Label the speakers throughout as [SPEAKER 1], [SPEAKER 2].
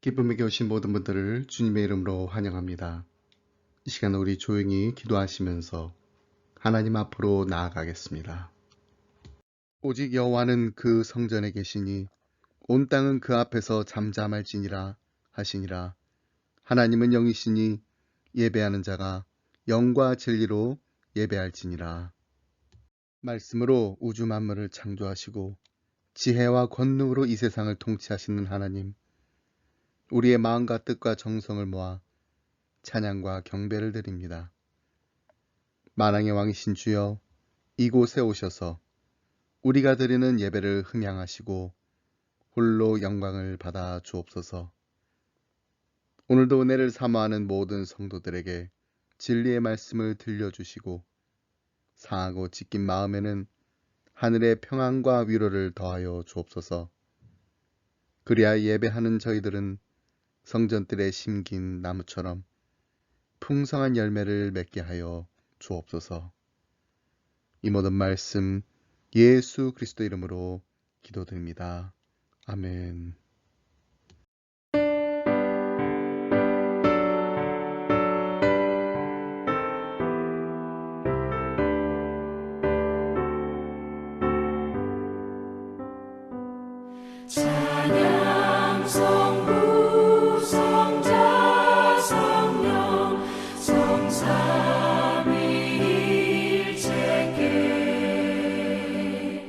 [SPEAKER 1] 기쁨에게 오신 모든 분들을 주님의 이름으로 환영합니다. 이 시간 우리 조용히 기도하시면서 하나님 앞으로 나아가겠습니다. 오직 여호와는 그 성전에 계시니 온 땅은 그 앞에서 잠잠할지니라 하시니라. 하나님은 영이시니 예배하는 자가 영과 진리로 예배할지니라. 말씀으로 우주 만물을 창조하시고 지혜와 권능으로 이 세상을 통치하시는 하나님, 우리의 마음과 뜻과 정성을 모아 찬양과 경배를 드립니다. 만왕의 왕이신 주여, 이곳에 오셔서 우리가 드리는 예배를 흥양하시고 홀로 영광을 받아 주옵소서. 오늘도 은혜를 사모하는 모든 성도들에게 진리의 말씀을 들려주시고 상하고 찢긴 마음에는 하늘의 평안과 위로를 더하여 주옵소서. 그리하여 예배하는 저희들은 성전들에 심긴 나무처럼 풍성한 열매를 맺게 하여 주옵소서. 이 모든 말씀 예수 그리스도 이름으로 기도드립니다. 아멘.
[SPEAKER 2] 찬양 성부 성자 성령 성삼위일체께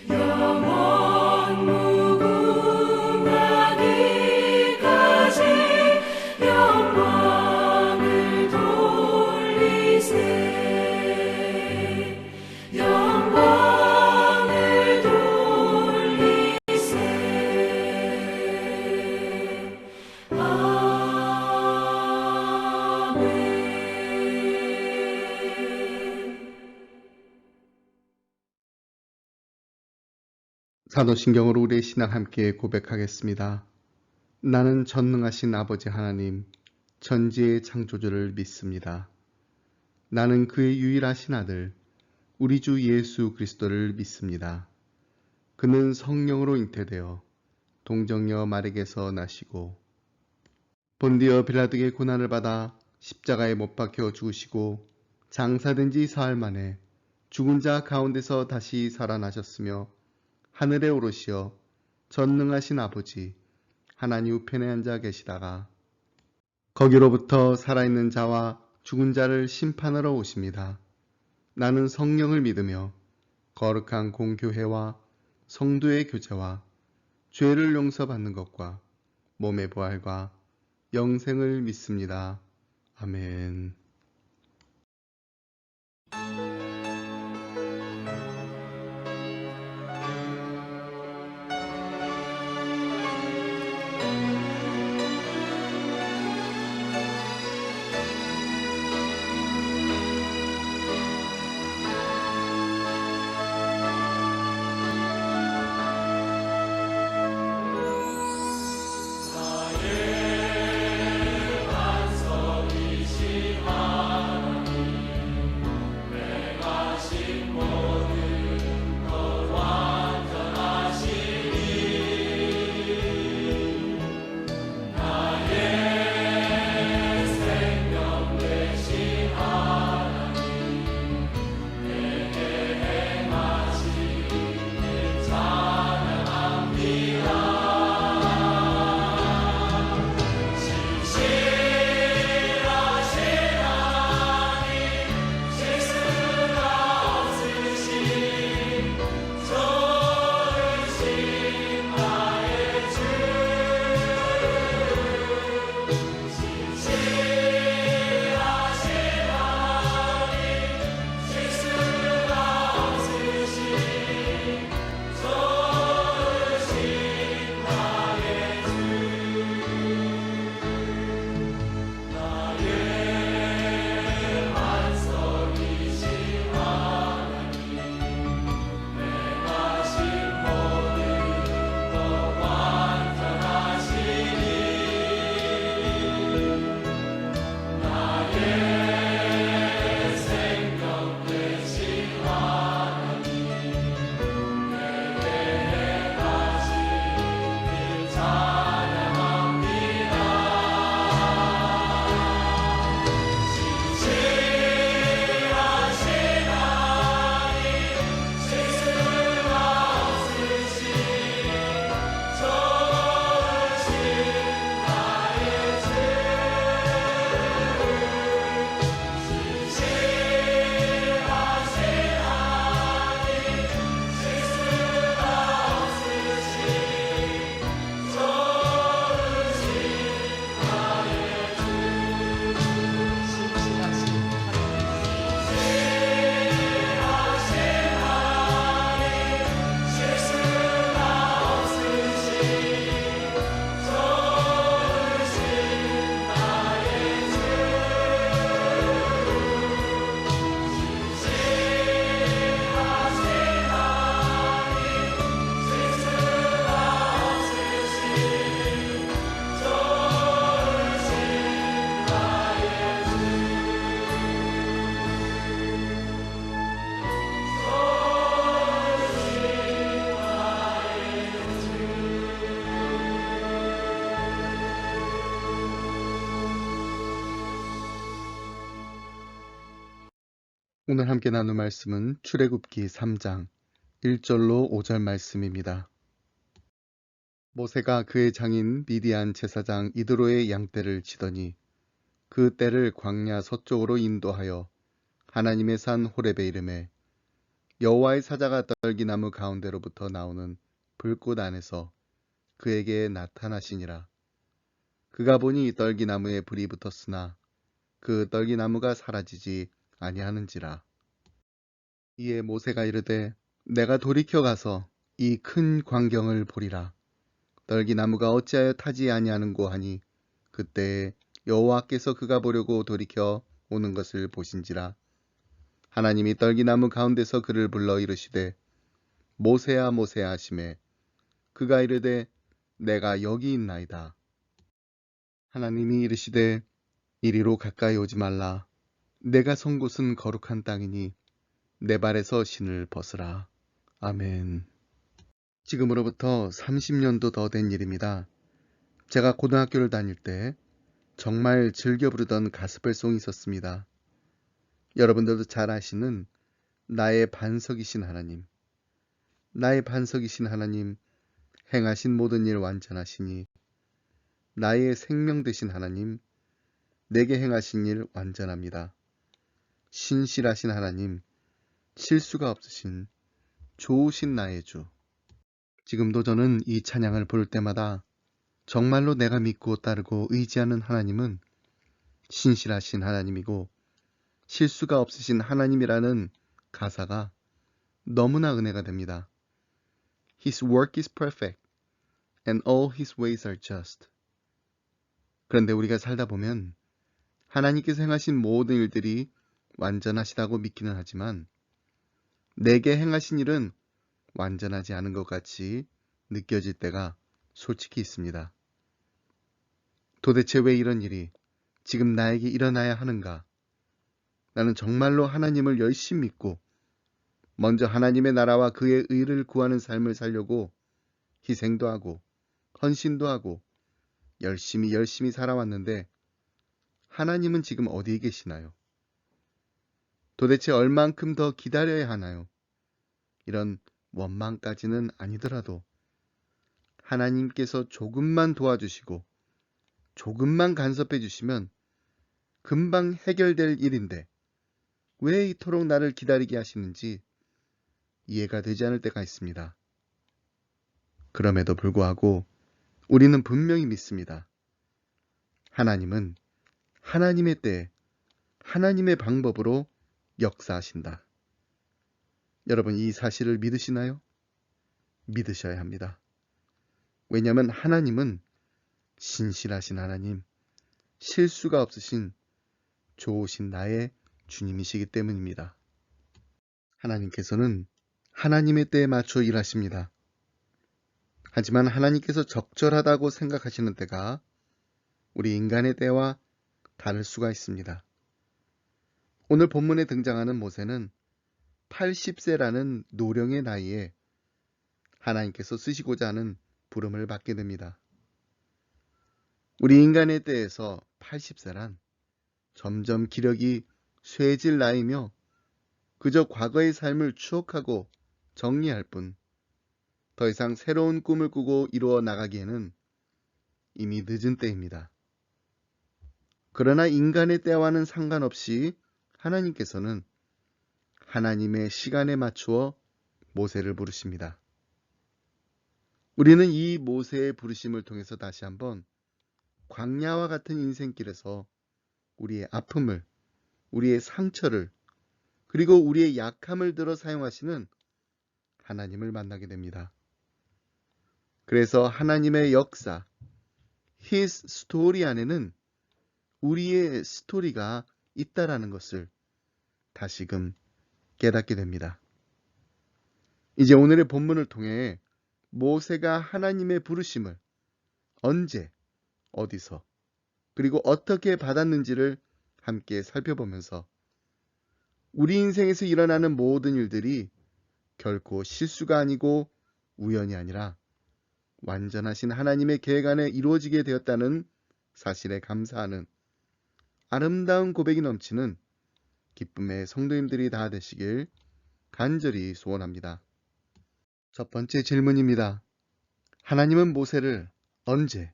[SPEAKER 2] 영원 무궁하기까지 영광을 돌리세 영광을 돌리세
[SPEAKER 1] 사도신경으로 우리의 신앙 함께 고백하겠습니다. 나는 전능하신 아버지 하나님, 천지의 창조주를 믿습니다. 나는 그의 유일하신 아들, 우리 주 예수 그리스도를 믿습니다. 그는 성령으로 잉태되어 동정녀 마리에게서 나시고 본디어 빌라도의 고난을 받아 십자가에 못 박혀 죽으시고 장사된 지 사흘 만에 죽은 자 가운데서 다시 살아나셨으며 하늘에 오르시어 전능하신 아버지 하나님 우편에 앉아 계시다가 거기로부터 살아있는 자와 죽은 자를 심판하러 오십니다. 나는 성령을 믿으며 거룩한 공교회와 성도의 교제와 죄를 용서받는 것과 몸의 부활과 영생을 믿습니다. 아멘.
[SPEAKER 2] 완성이신 하나님 내가
[SPEAKER 1] 오늘 함께 나눌 말씀은 출애굽기 3장 1절로 5절 말씀입니다. 모세가 그의 장인 미디안 제사장 이드로의 양떼를 치더니 그 떼를 광야 서쪽으로 인도하여 하나님의 산 호렙에 이르매 여호와의 사자가 떨기나무 가운데로부터 나오는 불꽃 안에서 그에게 나타나시니라. 그가 보니 떨기나무에 불이 붙었으나 그 떨기나무가 사라지지 아니하는지라. 이에 모세가 이르되 내가 돌이켜 가서 이 큰 광경을 보리라. 떨기나무가 어찌하여 타지 아니하는고 하니 그때에 여호와께서 그가 보려고 돌이켜 오는 것을 보신지라. 하나님이 떨기나무 가운데서 그를 불러 이르시되 모세야 모세야 하시매 그가 이르되 내가 여기 있나이다. 하나님이 이르시되 이리로 가까이 오지 말라. 내가 선 곳은 거룩한 땅이니 내 발에서 신을 벗으라. 아멘. 지금으로부터 30년도 더 된 일입니다. 제가 고등학교를 다닐 때 정말 즐겨 부르던 가스펠송이 있었습니다. 여러분들도 잘 아시는 나의 반석이신 하나님, 나의 반석이신 하나님, 행하신 모든 일 완전하시니 나의 생명 되신 하나님, 내게 행하신 일 완전합니다. 신실하신 하나님, 실수가 없으신 좋으신 나의 주. 지금도 저는 이 찬양을 부를 때마다 정말로 내가 믿고 따르고 의지하는 하나님은 신실하신 하나님이고 실수가 없으신 하나님이라는 가사가 너무나 은혜가 됩니다. His work is perfect and all his ways are just. 그런데 우리가 살다 보면 하나님께서 행하신 모든 일들이 완전하시다고 믿기는 하지만 내게 행하신 일은 완전하지 않은 것 같이 느껴질 때가 솔직히 있습니다. 도대체 왜 이런 일이 지금 나에게 일어나야 하는가? 나는 정말로 하나님을 열심히 믿고 먼저 하나님의 나라와 그의 의를 구하는 삶을 살려고 희생도 하고 헌신도 하고 열심히 살아왔는데 하나님은 지금 어디에 계시나요? 도대체 얼만큼 더 기다려야 하나요? 이런 원망까지는 아니더라도 하나님께서 조금만 도와주시고 조금만 간섭해 주시면 금방 해결될 일인데 왜 이토록 나를 기다리게 하시는지 이해가 되지 않을 때가 있습니다. 그럼에도 불구하고 우리는 분명히 믿습니다. 하나님은 하나님의 때에 하나님의 방법으로 역사하신다. 여러분 이 사실을 믿으시나요? 믿으셔야 합니다. 왜냐하면 하나님은 신실하신 하나님, 실수가 없으신 좋으신 나의 주님이시기 때문입니다. 하나님께서는 하나님의 때에 맞춰 일하십니다. 하지만 하나님께서 적절하다고 생각하시는 때가 우리 인간의 때와 다를 수가 있습니다. 오늘 본문에 등장하는 모세는 80세라는 노령의 나이에 하나님께서 쓰시고자 하는 부름을 받게 됩니다. 우리 인간의 때에서 80세란 점점 기력이 쇠질 나이며 그저 과거의 삶을 추억하고 정리할 뿐 더 이상 새로운 꿈을 꾸고 이루어 나가기에는 이미 늦은 때입니다. 그러나 인간의 때와는 상관없이 하나님께서는 하나님의 시간에 맞추어 모세를 부르십니다. 우리는 이 모세의 부르심을 통해서 다시 한번 광야와 같은 인생길에서 우리의 아픔을, 우리의 상처를, 그리고 우리의 약함을 들어 사용하시는 하나님을 만나게 됩니다. 그래서 하나님의 역사, His story 안에는 우리의 스토리가 있다라는 것을 다시금 깨닫게 됩니다. 이제 오늘의 본문을 통해 모세가 하나님의 부르심을 언제, 어디서, 그리고 어떻게 받았는지를 함께 살펴보면서 우리 인생에서 일어나는 모든 일들이 결코 실수가 아니고 우연이 아니라 완전하신 하나님의 계획 안에 이루어지게 되었다는 사실에 감사하는 아름다운 고백이 넘치는 기쁨의 성도님들이 다 되시길 간절히 소원합니다. 첫 번째 질문입니다. 하나님은 모세를 언제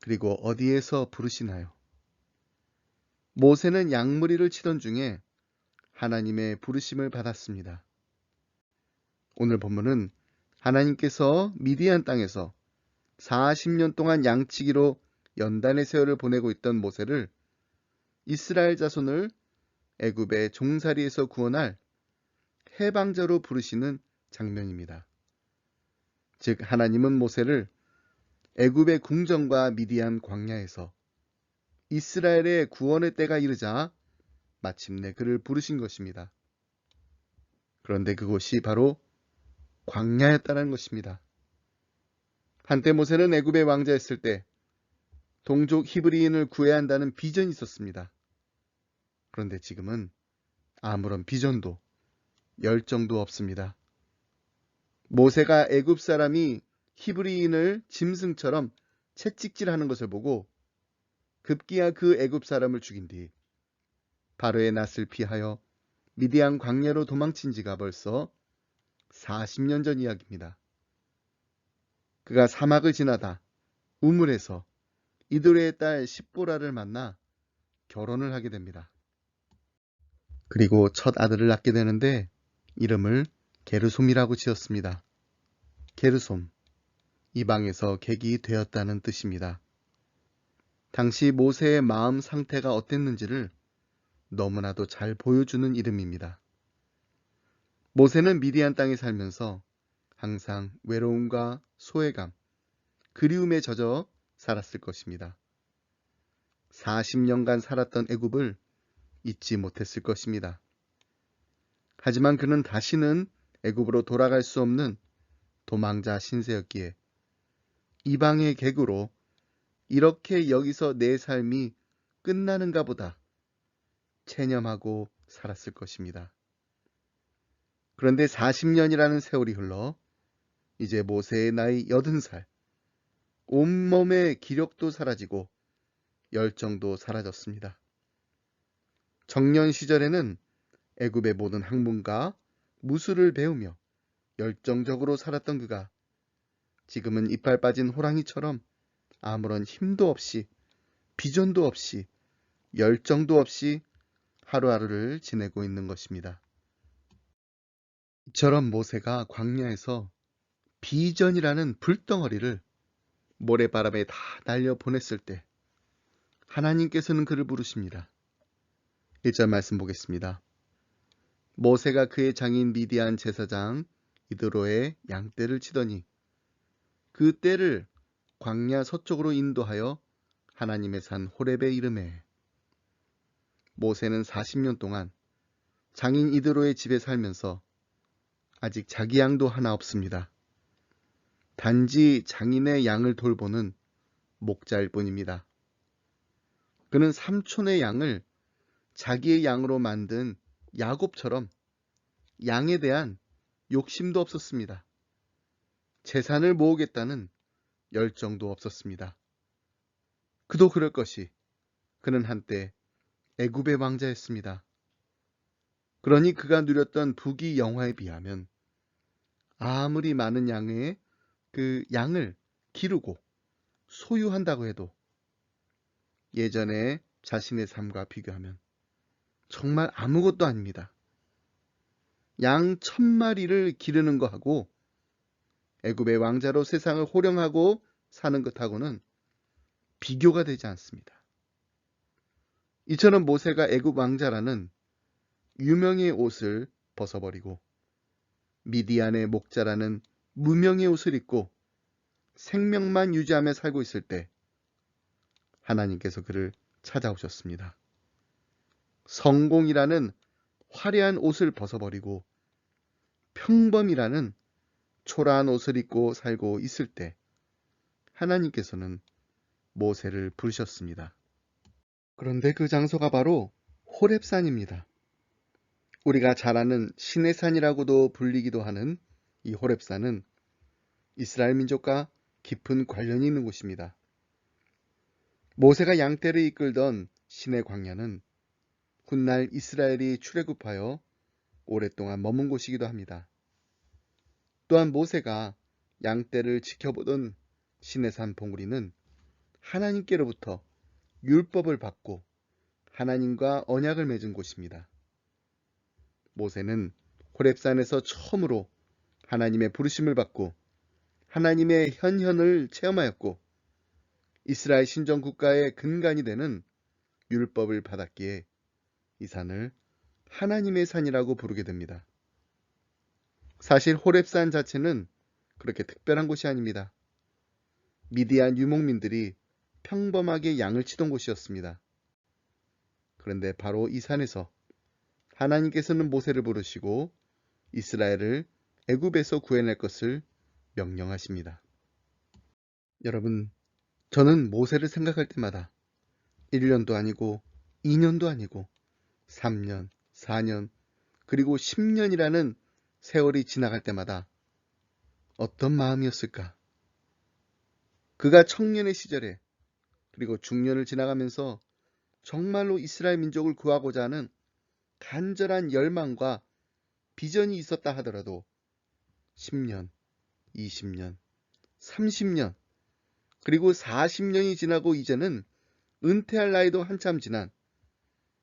[SPEAKER 1] 그리고 어디에서 부르시나요? 모세는 양무리를 치던 중에 하나님의 부르심을 받았습니다. 오늘 본문은 하나님께서 미디안 땅에서 40년 동안 양치기로 연단의 세월을 보내고 있던 모세를 이스라엘 자손을 애굽의 종살이에서 구원할 해방자로 부르시는 장면입니다. 즉 하나님은 모세를 애굽의 궁정과 미디안 광야에서 이스라엘의 구원의 때가 이르자 마침내 그를 부르신 것입니다. 그런데 그곳이 바로 광야였다는 것입니다. 한때 모세는 애굽의 왕자였을 때 동족 히브리인을 구해야 한다는 비전이 있었습니다. 그런데 지금은 아무런 비전도 열정도 없습니다. 모세가 애굽 사람이 히브리인을 짐승처럼 채찍질하는 것을 보고 급기야 그 애굽 사람을 죽인 뒤 바로의 낯을 피하여 미디안 광야로 도망친 지가 벌써 40년 전 이야기입니다. 그가 사막을 지나다 우물에서 이도레의 딸 십보라를 만나 결혼을 하게 됩니다. 그리고 첫 아들을 낳게 되는데 이름을 게르솜이라고 지었습니다. 게르솜, 이방에서 객이 되었다는 뜻입니다. 당시 모세의 마음 상태가 어땠는지를 너무나도 잘 보여주는 이름입니다. 모세는 미디안 땅에 살면서 항상 외로움과 소외감, 그리움에 젖어 살았을 것입니다. 40년간 살았던 애굽을 잊지 못했을 것입니다. 하지만 그는 다시는 애굽으로 돌아갈 수 없는 도망자 신세였기에 이방의 객으로 이렇게 여기서 내 삶이 끝나는가 보다 체념하고 살았을 것입니다. 그런데 40년이라는 세월이 흘러 이제 모세의 나이 80살, 온몸의 기력도 사라지고 열정도 사라졌습니다. 청년 시절에는 애굽의 모든 학문과 무술을 배우며 열정적으로 살았던 그가 지금은 이빨 빠진 호랑이처럼 아무런 힘도 없이 비전도 없이 열정도 없이 하루하루를 지내고 있는 것입니다. 이처럼 모세가 광야에서 비전이라는 불덩어리를 모래바람에 다 날려 보냈을 때 하나님께서는 그를 부르십니다. 1절 말씀 보겠습니다. 모세가 그의 장인 미디안 제사장 이드로의 양떼를 치더니 그 떼를 광야 서쪽으로 인도하여 하나님의 산 호렙에 이르매. 모세는 40년 동안 장인 이드로의 집에 살면서 아직 자기 양도 하나 없습니다. 단지 장인의 양을 돌보는 목자일 뿐입니다. 그는 삼촌의 양을 자기의 양으로 만든 야곱처럼 양에 대한 욕심도 없었습니다. 재산을 모으겠다는 열정도 없었습니다. 그도 그럴 것이 그는 한때 애굽의 왕자였습니다. 그러니 그가 누렸던 부귀 영화에 비하면 아무리 많은 양의 그 양을 기르고 소유한다고 해도 예전에 자신의 삶과 비교하면 정말 아무것도 아닙니다. 양 1000마리를 기르는 것하고 애굽의 왕자로 세상을 호령하고 사는 것하고는 비교가 되지 않습니다. 이처럼 모세가 애굽 왕자라는 유명의 옷을 벗어버리고 미디안의 목자라는 무명의 옷을 입고 생명만 유지하며 살고 있을 때 하나님께서 그를 찾아오셨습니다. 성공이라는 화려한 옷을 벗어버리고 평범이라는 초라한 옷을 입고 살고 있을 때 하나님께서는 모세를 부르셨습니다. 그런데 그 장소가 바로 호렙산입니다. 우리가 잘 아는 신의 산이라고도 불리기도 하는 이 호렙산은 이스라엘 민족과 깊은 관련이 있는 곳입니다. 모세가 양떼를 이끌던 신의 광야는 훗날 이스라엘이 출애굽하여 오랫동안 머문 곳이기도 합니다. 또한 모세가 양떼를 지켜보던 시내산 봉우리는 하나님께로부터 율법을 받고 하나님과 언약을 맺은 곳입니다. 모세는 호렙산에서 처음으로 하나님의 부르심을 받고 하나님의 현현을 체험하였고 이스라엘 신정 국가의 근간이 되는 율법을 받았기에 이 산을 하나님의 산이라고 부르게 됩니다. 사실 호렙산 자체는 그렇게 특별한 곳이 아닙니다. 미디안 유목민들이 평범하게 양을 치던 곳이었습니다. 그런데 바로 이 산에서 하나님께서는 모세를 부르시고 이스라엘을 애굽에서 구해낼 것을 명령하십니다. 여러분, 저는 모세를 생각할 때마다 1년도 아니고 2년도 아니고 3년, 4년, 그리고 10년이라는 세월이 지나갈 때마다 어떤 마음이었을까? 그가 청년의 시절에 그리고 중년을 지나가면서 정말로 이스라엘 민족을 구하고자 하는 간절한 열망과 비전이 있었다 하더라도 10년, 20년, 30년, 그리고 40년이 지나고 이제는 은퇴할 나이도 한참 지난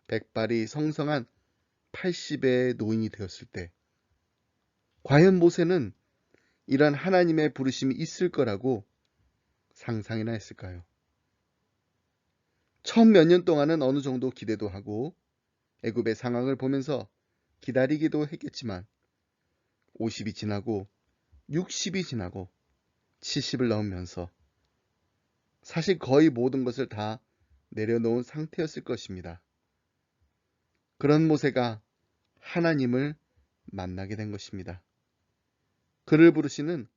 [SPEAKER 1] 백발이 성성한 80의 노인이 되었을 때 과연 모세는 이런 하나님의 부르심이 있을 거라고 상상이나 했을까요? 처음 몇 년 동안은 어느 정도 기대도 하고 애굽의 상황을 보면서 기다리기도 했겠지만 50이 지나고 60이 지나고 70을 넘으면서 사실 거의 모든 것을 다 내려놓은 상태였을 것입니다. 그런 모세가 하나님을 만나게 된 것입니다. 그를 부르시는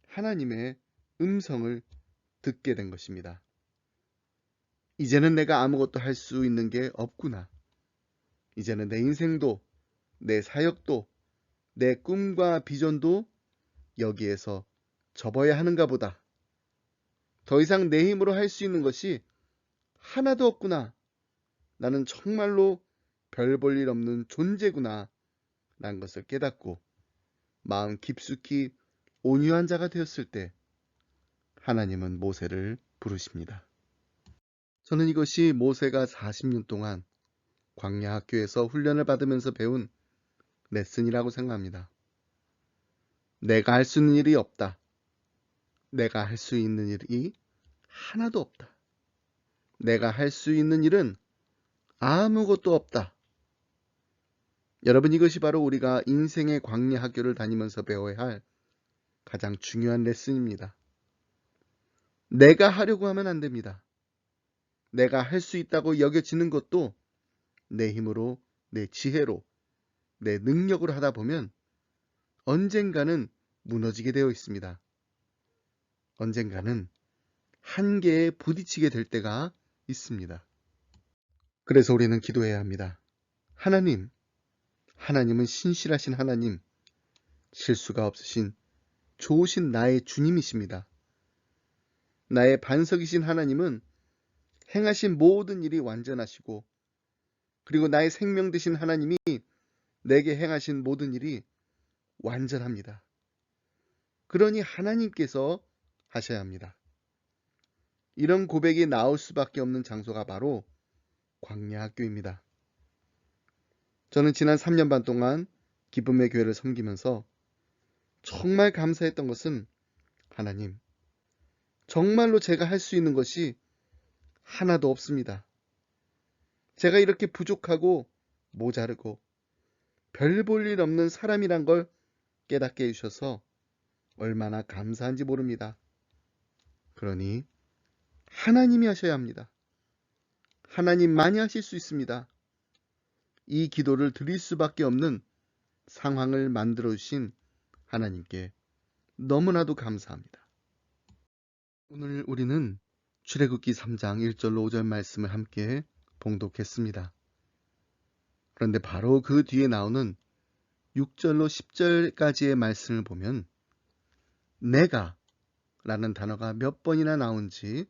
[SPEAKER 1] 하나님의 음성을 듣게 된 것입니다. 이제는 내가 아무것도 할 수 있는 게 없구나. 이제는 내 인생도, 내 사역도, 내 꿈과 비전도 여기에서 접어야 하는가 보다. 더 이상 내 힘으로 할 수 있는 것이 하나도 없구나. 나는 정말로 별 볼 일 없는 존재구나. 라는 것을 깨닫고 마음 깊숙이 온유한 자가 되었을 때 하나님은 모세를 부르십니다. 저는 이것이 모세가 40년 동안 광야 학교에서 훈련을 받으면서 배운 레슨이라고 생각합니다. 내가 할 수 있는 일이 없다. 내가 할 수 있는 일이 하나도 없다. 내가 할 수 있는 일은 아무것도 없다. 여러분, 이것이 바로 우리가 인생의 광야 학교를 다니면서 배워야 할 가장 중요한 레슨입니다. 내가 하려고 하면 안 됩니다. 내가 할 수 있다고 여겨지는 것도 내 힘으로, 내 지혜로, 내 능력으로 하다 보면 언젠가는 무너지게 되어 있습니다. 언젠가는 한계에 부딪히게 될 때가 있습니다. 그래서 우리는 기도해야 합니다. 하나님은 신실하신 하나님, 실수가 없으신 좋으신 나의 주님이십니다. 나의 반석이신 하나님은 행하신 모든 일이 완전하시고 그리고 나의 생명 되신 하나님이 내게 행하신 모든 일이 완전합니다. 그러니 하나님께서 하셔야 합니다. 이런 고백이 나올 수밖에 없는 장소가 바로 광야 학교입니다. 저는 지난 3년 반 동안 기쁨의 교회를 섬기면서 정말 감사했던 것은 하나님, 정말로 제가 할 수 있는 것이 하나도 없습니다. 제가 이렇게 부족하고 모자르고 별 볼 일 없는 사람이란 걸 깨닫게 해주셔서 얼마나 감사한지 모릅니다. 그러니 하나님이 하셔야 합니다. 하나님만이 하실 수 있습니다. 이 기도를 드릴 수밖에 없는 상황을 만들어 주신 하나님께 너무나도 감사합니다. 오늘 우리는 출애굽기 3장 1절로 5절 말씀을 함께 봉독했습니다. 그런데 바로 그 뒤에 나오는 6절로 10절까지의 말씀을 보면 내가 라는 단어가 몇 번이나 나온지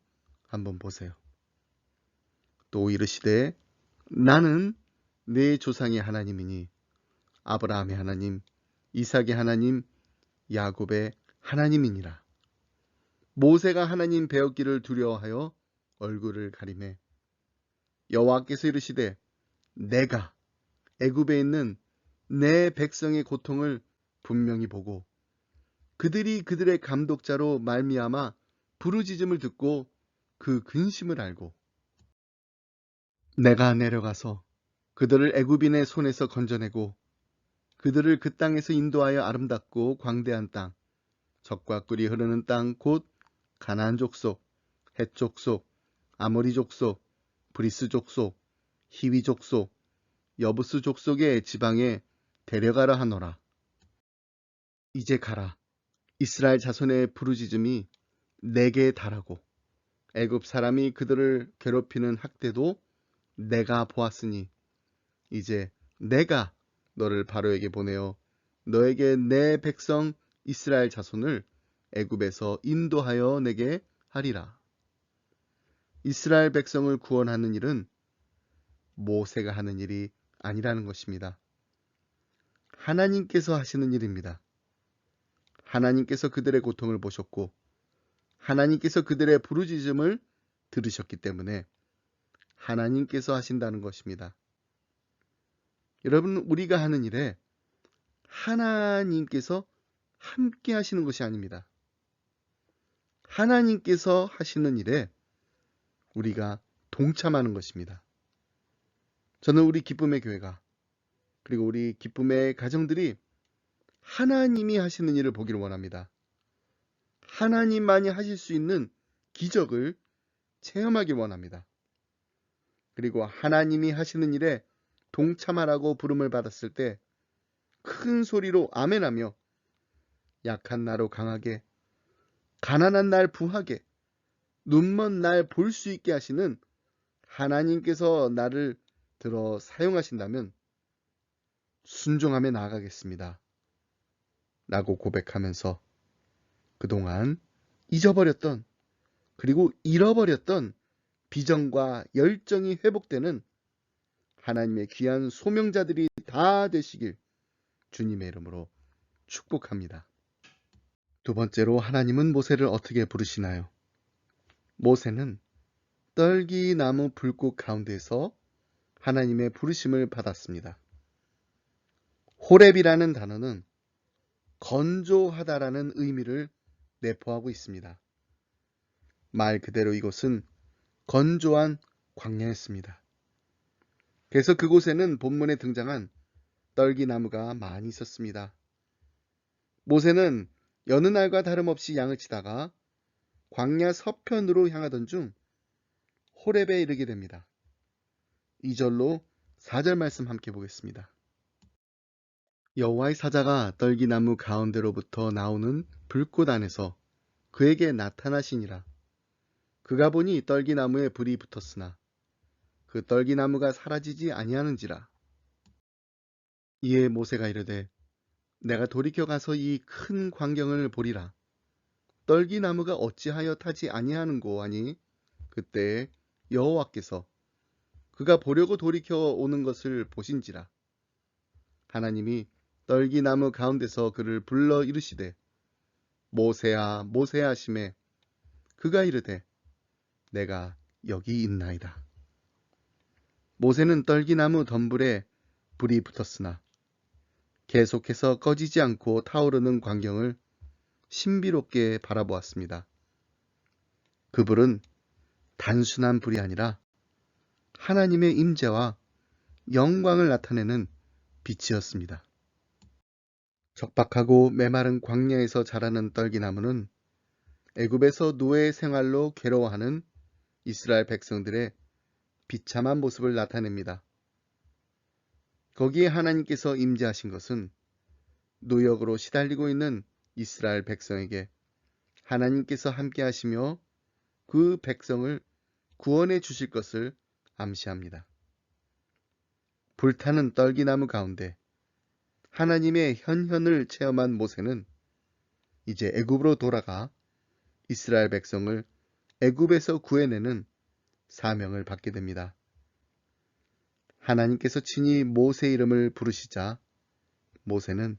[SPEAKER 1] 한번 보세요. 또 이르시되 나는 네 조상의 하나님이니 아브라함의 하나님, 이삭의 하나님, 야곱의 하나님이니라. 모세가 하나님 배웠기를 두려워하여 얼굴을 가리매 여호와께서 이르시되 내가 애굽에 있는 내 백성의 고통을 분명히 보고 그들이 그들의 감독자로 말미암아 부르짖음을 듣고 그 근심을 알고 내가 내려가서 그들을 애굽인의 손에서 건져내고 그들을 그 땅에서 인도하여 아름답고 광대한 땅, 젖과 꿀이 흐르는 땅 곧 가나안 족속, 헷 족속, 아모리 족속, 브리스 족속, 히위 족속, 여부스 족속의 지방에 데려가라 하노라. 이제 가라. 이스라엘 자손의 부르짖음이 내게 달하고 애굽 사람이 그들을 괴롭히는 학대도 내가 보았으니 이제 내가 너를 바로에게 보내어 너에게 내 백성 이스라엘 자손을 애굽에서 인도하여 내게 하리라. 이스라엘 백성을 구원하는 일은 모세가 하는 일이 아니라는 것입니다. 하나님께서 하시는 일입니다. 하나님께서 그들의 고통을 보셨고 하나님께서 그들의 부르짖음을 들으셨기 때문에 하나님께서 하신다는 것입니다. 여러분, 우리가 하는 일에 하나님께서 함께 하시는 것이 아닙니다. 하나님께서 하시는 일에 우리가 동참하는 것입니다. 저는 우리 기쁨의 교회가 그리고 우리 기쁨의 가정들이 하나님이 하시는 일을 보기를 원합니다. 하나님만이 하실 수 있는 기적을 체험하길 원합니다. 그리고 하나님이 하시는 일에 동참하라고 부름을 받았을 때 큰 소리로 아멘하며 약한 나로 강하게, 가난한 날 부하게, 눈먼 날 볼 수 있게 하시는 하나님께서 나를 들어 사용하신다면 순종하며 나아가겠습니다. 라고 고백하면서 그동안 잊어버렸던 그리고 잃어버렸던 비전과 열정이 회복되는 하나님의 귀한 소명자들이 다 되시길 주님의 이름으로 축복합니다. 두 번째로 하나님은 모세를 어떻게 부르시나요? 모세는 떨기나무 불꽃 가운데서 하나님의 부르심을 받았습니다. 호렙이라는 단어는 건조하다라는 의미를 내포하고 있습니다. 말 그대로 이곳은 건조한 광야였습니다. 그래서 그곳에는 본문에 등장한 떨기나무가 많이 있었습니다. 모세는 여느 날과 다름없이 양을 치다가 광야 서편으로 향하던 중 호렙에 이르게 됩니다. 2절로 4절 말씀 함께 보겠습니다. 여호와의 사자가 떨기나무 가운데로부터 나오는 불꽃 안에서 그에게 나타나시니라. 그가 보니 떨기나무에 불이 붙었으나 그 떨기나무가 사라지지 아니하는지라. 이에 모세가 이르되 내가 돌이켜 가서 이 큰 광경을 보리라. 떨기나무가 어찌하여 타지 아니하는고 하니 그때 여호와께서 그가 보려고 돌이켜 오는 것을 보신지라. 하나님이 떨기나무 가운데서 그를 불러 이르시되 모세야 모세야 하시매 그가 이르되 내가 여기 있나이다. 모세는 떨기나무 덤불에 불이 붙었으나 계속해서 꺼지지 않고 타오르는 광경을 신비롭게 바라보았습니다. 그 불은 단순한 불이 아니라 하나님의 임재와 영광을 나타내는 빛이었습니다. 적박하고 메마른 광야에서 자라는 떨기나무는 애굽에서 노예 생활로 괴로워하는 이스라엘 백성들의 비참한 모습을 나타냅니다. 거기에 하나님께서 임재하신 것은 노역으로 시달리고 있는 이스라엘 백성에게 하나님께서 함께 하시며 그 백성을 구원해 주실 것을 암시합니다. 불타는 떨기나무 가운데 하나님의 현현을 체험한 모세는 이제 애굽으로 돌아가 이스라엘 백성을 애굽에서 구해내는 사명을 받게 됩니다. 하나님께서 친히 모세 이름을 부르시자 모세는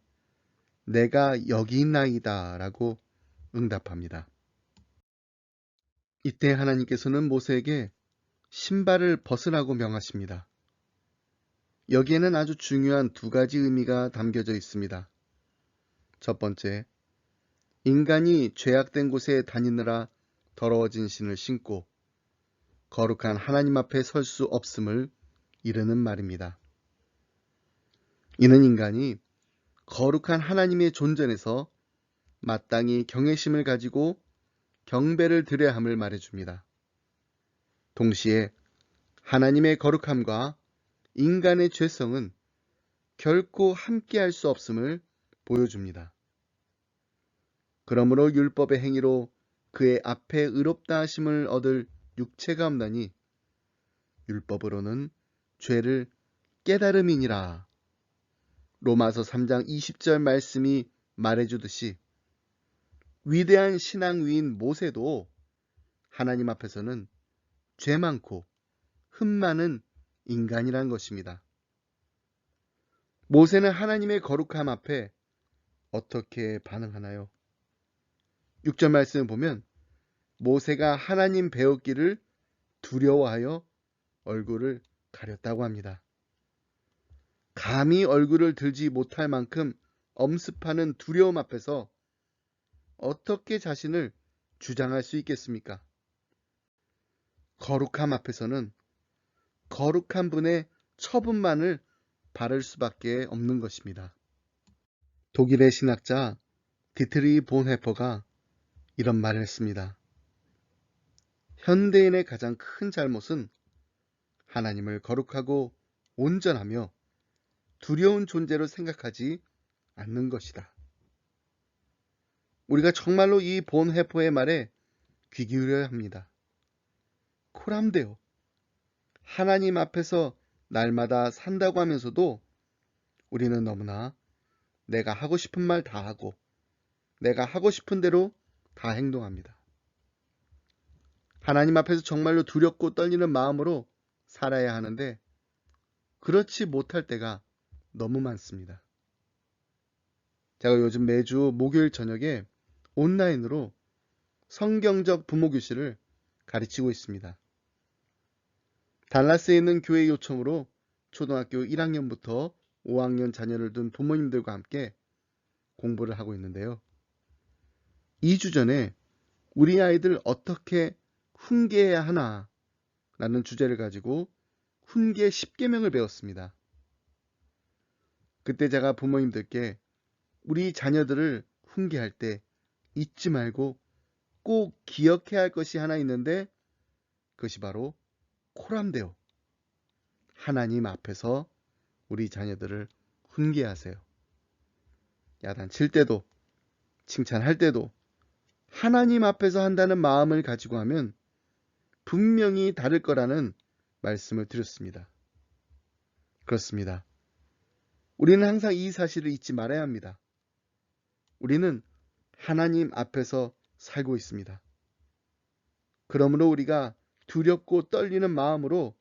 [SPEAKER 1] 내가 여기 있나이다 라고 응답합니다. 이때 하나님께서는 모세에게 신발을 벗으라고 명하십니다. 여기에는 아주 중요한 두 가지 의미가 담겨져 있습니다. 첫 번째, 인간이 죄악된 곳에 다니느라 더러워진 신을 신고 거룩한 하나님 앞에 설 수 없음을 이르는 말입니다. 이는 인간이 거룩한 하나님의 존전에서 마땅히 경외심을 가지고 경배를 드려야 함을 말해줍니다. 동시에 하나님의 거룩함과 인간의 죄성은 결코 함께할 수 없음을 보여줍니다. 그러므로 율법의 행위로 그의 앞에 의롭다 하심을 얻을 육체가 없나니 율법으로는 죄를 깨달음이니라. 로마서 3장 20절 말씀이 말해주듯이 위대한 신앙 위인 모세도 하나님 앞에서는 죄 많고 흠 많은 인간이란 것입니다. 모세는 하나님의 거룩함 앞에 어떻게 반응하나요? 6절 말씀을 보면 모세가 하나님 배웠기를 두려워하여 얼굴을 가렸다고 합니다. 감히 얼굴을 들지 못할 만큼 엄습하는 두려움 앞에서 어떻게 자신을 주장할 수 있겠습니까? 거룩함 앞에서는 거룩한 분의 처분만을 바를 수밖에 없는 것입니다. 독일의 신학자 디트리 본헤퍼가 이런 말을 했습니다. 현대인의 가장 큰 잘못은 하나님을 거룩하고 온전하며 두려운 존재로 생각하지 않는 것이다. 우리가 정말로 이 본헤퍼의 말에 귀 기울여야 합니다. 코람데오, 하나님 앞에서 날마다 산다고 하면서도 우리는 너무나 내가 하고 싶은 말 다 하고 내가 하고 싶은 대로 다 행동합니다. 하나님 앞에서 정말로 두렵고 떨리는 마음으로 살아야 하는데 그렇지 못할 때가 너무 많습니다. 제가 요즘 매주 목요일 저녁에 온라인으로 성경적 부모 교실을 가르치고 있습니다. 달라스에 있는 교회 요청으로 초등학교 1학년부터 5학년 자녀를 둔 부모님들과 함께 공부를 하고 있는데요. 2주 전에 우리 아이들 어떻게 훈계해야 하나 라는 주제를 가지고 훈계 10계명을 배웠습니다. 그때 제가 부모님들께 우리 자녀들을 훈계할 때 잊지 말고 꼭 기억해야 할 것이 하나 있는데 그것이 바로 코람데오, 하나님 앞에서 우리 자녀들을 훈계하세요. 야단칠 때도 칭찬할 때도 하나님 앞에서 한다는 마음을 가지고 하면 분명히 다를 거라는 말씀을 드렸습니다. 그렇습니다. 우리는 항상 이 사실을 잊지 말아야 합니다. 우리는 하나님 앞에서 살고 있습니다. 그러므로 우리가 두렵고 떨리는 마음으로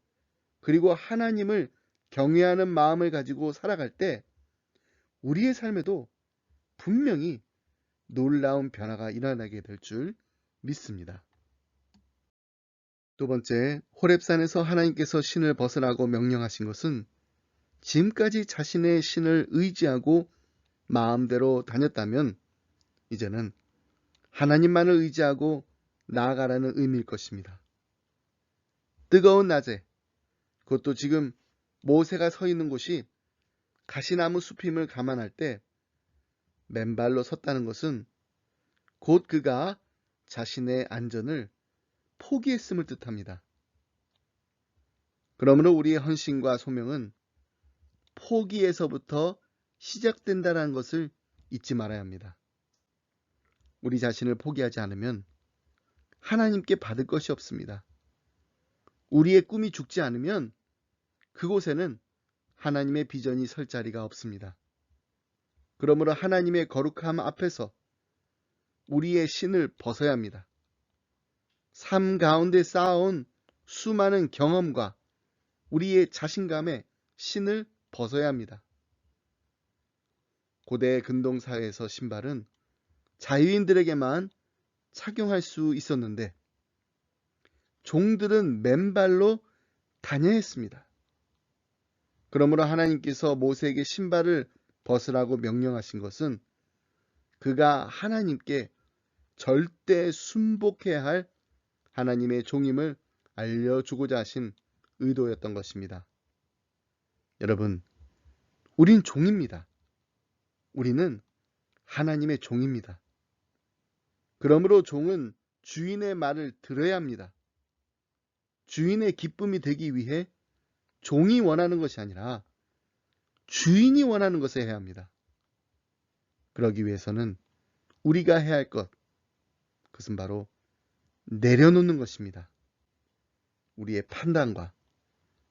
[SPEAKER 1] 그리고 하나님을 경외하는 마음을 가지고 살아갈 때 우리의 삶에도 분명히 놀라운 변화가 일어나게 될 줄 믿습니다. 두 번째, 호렙산에서 하나님께서 신을 벗으라고 명령하신 것은 지금까지 자신의 신을 의지하고 마음대로 다녔다면 이제는 하나님만을 의지하고 나아가라는 의미일 것입니다. 뜨거운 낮에, 그것도 지금 모세가 서 있는 곳이 가시나무 숲임을 감안할 때 맨발로 섰다는 것은 곧 그가 자신의 안전을 포기했음을 뜻합니다. 그러므로 우리의 헌신과 소명은 포기에서부터 시작된다는 것을 잊지 말아야 합니다. 우리 자신을 포기하지 않으면 하나님께 받을 것이 없습니다. 우리의 꿈이 죽지 않으면 그곳에는 하나님의 비전이 설 자리가 없습니다. 그러므로 하나님의 거룩함 앞에서 우리의 신을 벗어야 합니다. 삶 가운데 쌓아온 수많은 경험과 우리의 자신감에 신을 벗어야 합니다. 고대 근동 사회에서 신발은 자유인들에게만 착용할 수 있었는데 종들은 맨발로 다녀야 했습니다. 그러므로 하나님께서 모세에게 신발을 벗으라고 명령하신 것은 그가 하나님께 절대 순복해야 할 하나님의 종임을 알려주고자 하신 의도였던 것입니다. 여러분, 우린 종입니다. 우리는 하나님의 종입니다. 그러므로 종은 주인의 말을 들어야 합니다. 주인의 기쁨이 되기 위해 종이 원하는 것이 아니라 주인이 원하는 것을 해야 합니다. 그러기 위해서는 우리가 해야 할 것, 그것은 바로 내려놓는 것입니다. 우리의 판단과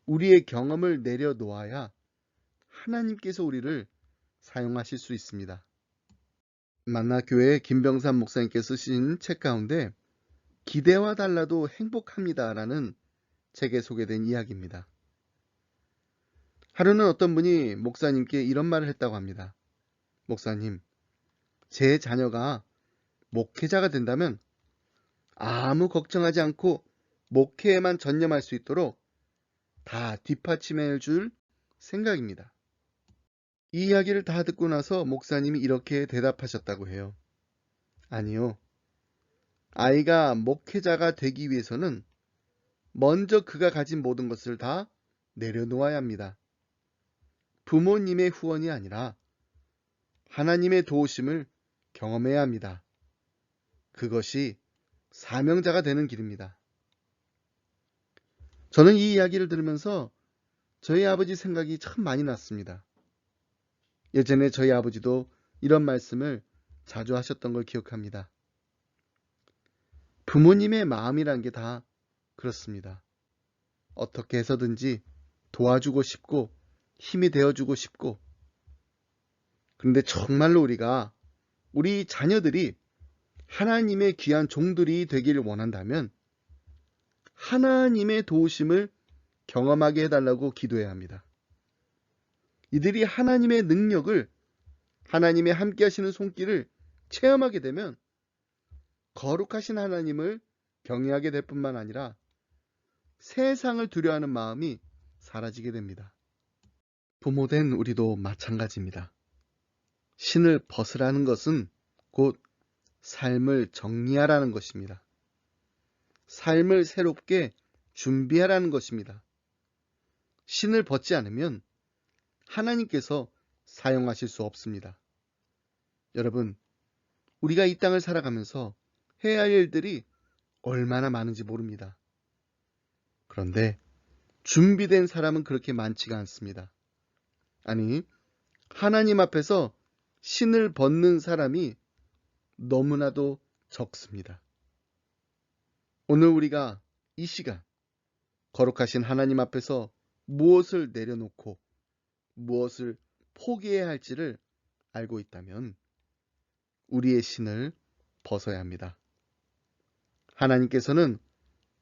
[SPEAKER 1] 우리의 경험을 내려놓아야 하나님께서 우리를 사용하실 수 있습니다. 만나교회 김병삼 목사님께서 쓰신 책 가운데 기대와 달라도 행복합니다라는 책에 소개된 이야기입니다. 하루는 어떤 분이 목사님께 이런 말을 했다고 합니다. 목사님, 제 자녀가 목회자가 된다면 아무 걱정하지 않고 목회에만 전념할 수 있도록 다 뒷받침해 줄 생각입니다. 이 이야기를 다 듣고 나서 목사님이 이렇게 대답하셨다고 해요. 아니요. 아이가 목회자가 되기 위해서는 먼저 그가 가진 모든 것을 다 내려놓아야 합니다. 부모님의 후원이 아니라 하나님의 도우심을 경험해야 합니다. 그것이 사명자가 되는 길입니다. 저는 이 이야기를 들으면서 저희 아버지 생각이 참 많이 났습니다. 예전에 저희 아버지도 이런 말씀을 자주 하셨던 걸 기억합니다. 부모님의 마음이란 게 다 그렇습니다. 어떻게 해서든지 도와주고 싶고 힘이 되어주고 싶고, 그런데 정말로 우리 자녀들이 하나님의 귀한 종들이 되기를 원한다면 하나님의 도우심을 경험하게 해달라고 기도해야 합니다. 이들이 하나님의 능력을, 하나님의 함께 하시는 손길을 체험하게 되면 거룩하신 하나님을 경외하게 될 뿐만 아니라 세상을 두려워하는 마음이 사라지게 됩니다. 부모된 우리도 마찬가지입니다. 신을 벗으라는 것은 곧 삶을 정리하라는 것입니다. 삶을 새롭게 준비하라는 것입니다. 신을 벗지 않으면 하나님께서 사용하실 수 없습니다. 여러분, 우리가 이 땅을 살아가면서 해야 할 일들이 얼마나 많은지 모릅니다. 그런데 준비된 사람은 그렇게 많지가 않습니다. 아니, 하나님 앞에서 신을 벗는 사람이 너무나도 적습니다. 오늘 우리가 이 시간 거룩하신 하나님 앞에서 무엇을 내려놓고 무엇을 포기해야 할지를 알고 있다면 우리의 신을 벗어야 합니다. 하나님께서는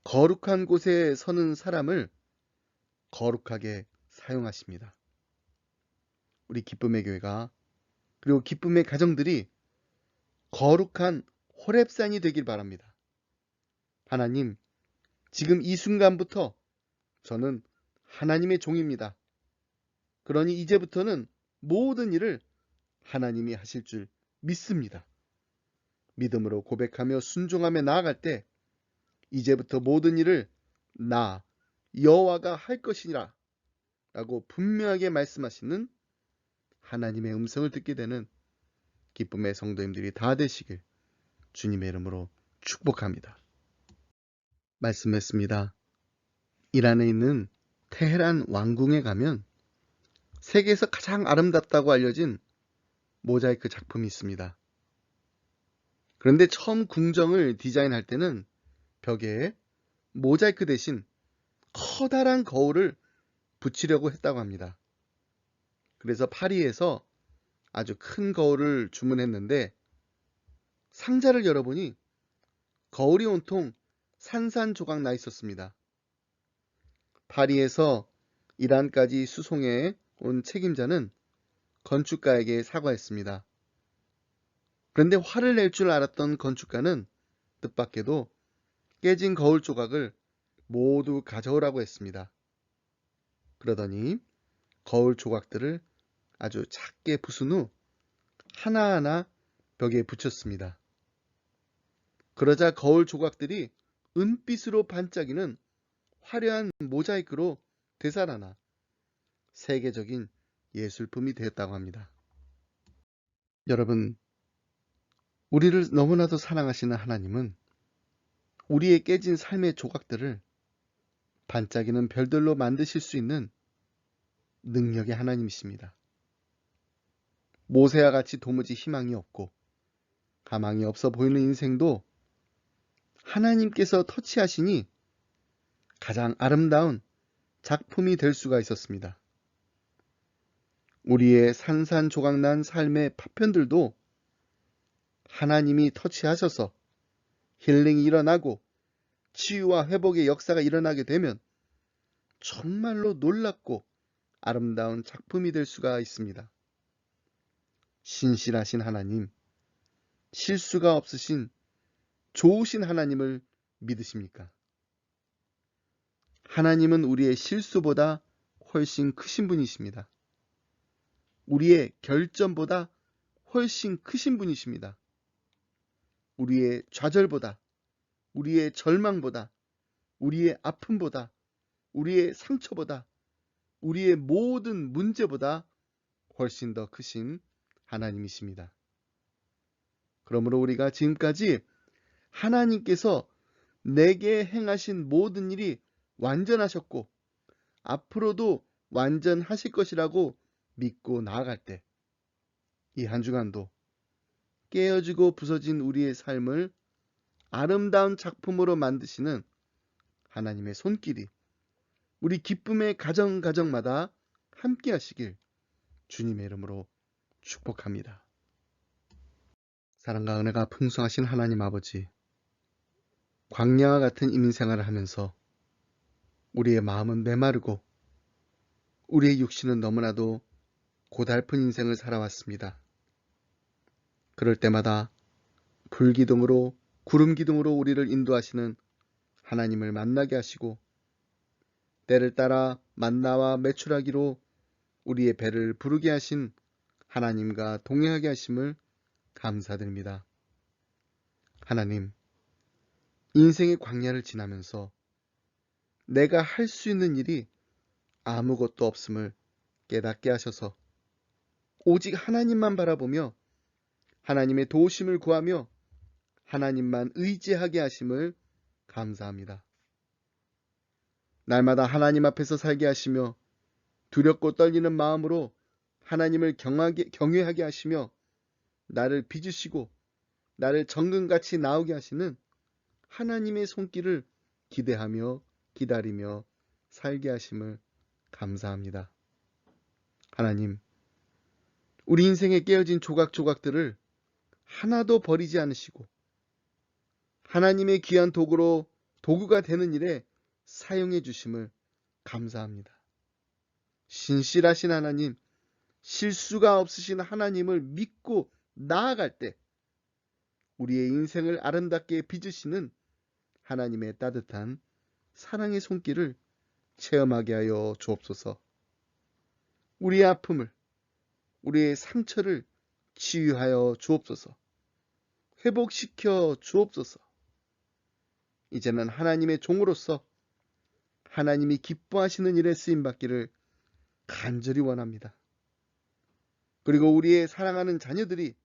[SPEAKER 1] 거룩한 곳에 서는 사람을 거룩하게 사용하십니다. 우리 기쁨의 교회가, 그리고 기쁨의 가정들이 거룩한 호렙산이 되길 바랍니다. 하나님, 지금 이 순간부터 저는 하나님의 종입니다. 그러니 이제부터는 모든 일을 하나님이 하실 줄 믿습니다. 믿음으로 고백하며 순종하며 나아갈 때 이제부터 모든 일을 나 여호와가 할 것이라 라고 분명하게 말씀하시는 하나님의 음성을 듣게 되는 기쁨의 성도님들이 다 되시길 주님의 이름으로 축복합니다. 말씀했습니다. 이란에 있는 테헤란 왕궁에 가면 세계에서 가장 아름답다고 알려진 모자이크 작품이 있습니다. 그런데 처음 궁정을 디자인할 때는 벽에 모자이크 대신 커다란 거울을 붙이려고 했다고 합니다. 그래서 파리에서 아주 큰 거울을 주문했는데 상자를 열어보니 거울이 온통 산산조각 나 있었습니다. 파리에서 이란까지 수송해 온 책임자는 건축가에게 사과했습니다. 그런데 화를 낼 줄 알았던 건축가는 뜻밖에도 깨진 거울 조각을 모두 가져오라고 했습니다. 그러더니 거울 조각들을 아주 작게 부순 후 하나하나 벽에 붙였습니다. 그러자 거울 조각들이 은빛으로 반짝이는 화려한 모자이크로 되살아나 세계적인 예술품이 되었다고 합니다. 여러분, 우리를 너무나도 사랑하시는 하나님은 우리의 깨진 삶의 조각들을 반짝이는 별들로 만드실 수 있는 능력의 하나님이십니다. 모세와 같이 도무지 희망이 없고 가망이 없어 보이는 인생도 하나님께서 터치하시니 가장 아름다운 작품이 될 수가 있었습니다. 우리의 산산조각난 삶의 파편들도 하나님이 터치하셔서 힐링이 일어나고 치유와 회복의 역사가 일어나게 되면 정말로 놀랍고 아름다운 작품이 될 수가 있습니다. 신실하신 하나님, 실수가 없으신 좋으신 하나님을 믿으십니까? 하나님은 우리의 실수보다 훨씬 크신 분이십니다. 우리의 결점보다 훨씬 크신 분이십니다. 우리의 좌절보다, 우리의 절망보다, 우리의 아픔보다, 우리의 상처보다, 우리의 모든 문제보다 훨씬 더 크신 하나님이십니다. 그러므로 우리가 지금까지 하나님께서 내게 행하신 모든 일이 완전하셨고 앞으로도 완전하실 것이라고 믿고 나아갈 때 이 한 주간도 깨어지고 부서진 우리의 삶을 아름다운 작품으로 만드시는 하나님의 손길이 우리 기쁨의 가정가정마다 함께 하시길 주님의 이름으로 축복합니다. 사랑과 은혜가 풍성하신 하나님 아버지, 광야와 같은 인생활을 하면서 우리의 마음은 메마르고 우리의 육신은 너무나도 고달픈 인생을 살아왔습니다. 그럴 때마다 불기둥으로 구름기둥으로 우리를 인도하시는 하나님을 만나게 하시고 때를 따라 만나와 메추라기로 우리의 배를 부르게 하신 하나님과 동행하게 하심을 감사드립니다. 하나님, 인생의 광야를 지나면서 내가 할 수 있는 일이 아무것도 없음을 깨닫게 하셔서 오직 하나님만 바라보며 하나님의 도우심을 구하며 하나님만 의지하게 하심을 감사합니다. 날마다 하나님 앞에서 살게 하시며 두렵고 떨리는 마음으로 하나님을 경외하게 하시며 나를 빚으시고 나를 정금같이 나오게 하시는 하나님의 손길을 기대하며 기다리며 살게 하심을 감사합니다. 하나님, 우리 인생에 깨어진 조각조각들을 하나도 버리지 않으시고 하나님의 귀한 도구가 되는 일에 사용해 주심을 감사합니다. 신실하신 하나님, 실수가 없으신 하나님을 믿고 나아갈 때 우리의 인생을 아름답게 빚으시는 하나님의 따뜻한 사랑의 손길을 체험하게 하여 주옵소서. 우리의 아픔을, 우리의 상처를 치유하여 주옵소서. 회복시켜 주옵소서. 이제는 하나님의 종으로서 하나님이 기뻐하시는 일에 쓰임받기를 간절히 원합니다. 그리고 우리의 사랑하는 자녀들이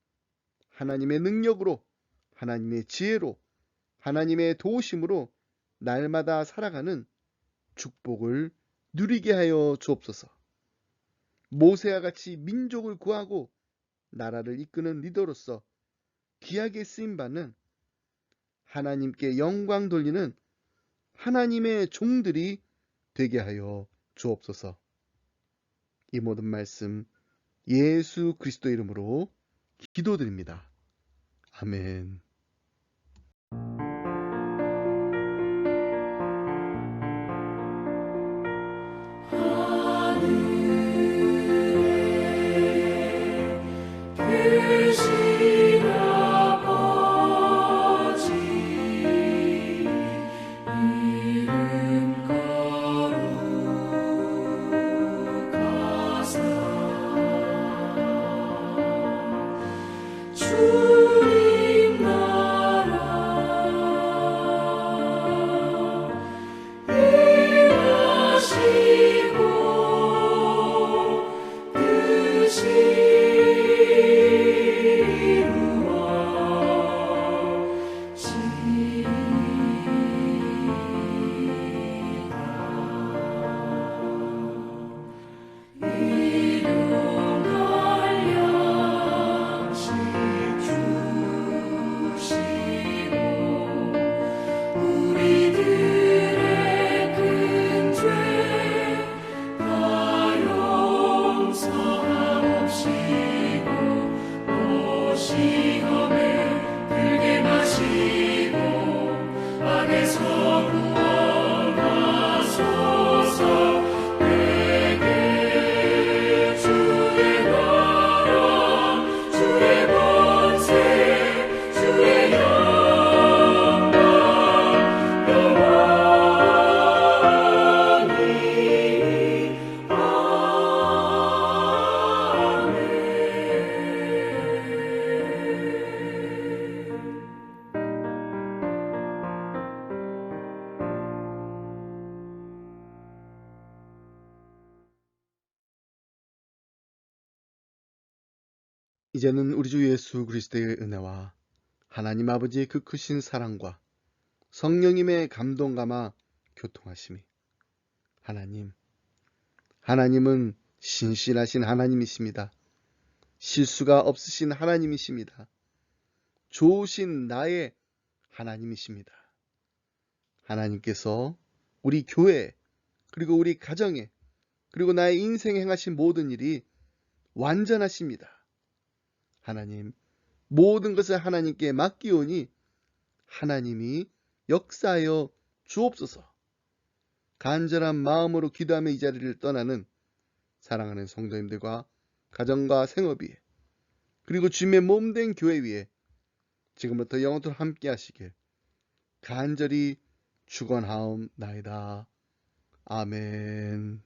[SPEAKER 1] 하나님의 능력으로, 하나님의 지혜로, 하나님의 도우심으로 날마다 살아가는 축복을 누리게 하여 주옵소서. 모세와 같이 민족을 구하고 나라를 이끄는 리더로서 귀하게 쓰임받는 하나님께 영광 돌리는 하나님의 종들이 되게 하여 주옵소서. 이 모든 말씀 예수 그리스도 이름으로 기도드립니다. 아멘.
[SPEAKER 2] 아멘.
[SPEAKER 1] 이제는 우리 주 예수 그리스도의 은혜와 하나님 아버지의 그 크신 사랑과 성령님의 감동 감화 교통하심이 하나님은 신실하신 하나님이십니다. 실수가 없으신 하나님이십니다. 좋으신 나의 하나님이십니다. 하나님께서 우리 교회 그리고 우리 가정에 그리고 나의 인생에 행하신 모든 일이 완전하십니다. 하나님, 모든 것을 하나님께 맡기오니 하나님이 역사하여 주옵소서. 간절한 마음으로 기도하며 이 자리를 떠나는 사랑하는 성도님들과 가정과 생업 위에 그리고 주님의 몸된 교회 위에 지금부터 영원토록 함께 하시길 간절히 축원하옵나이다. 아멘.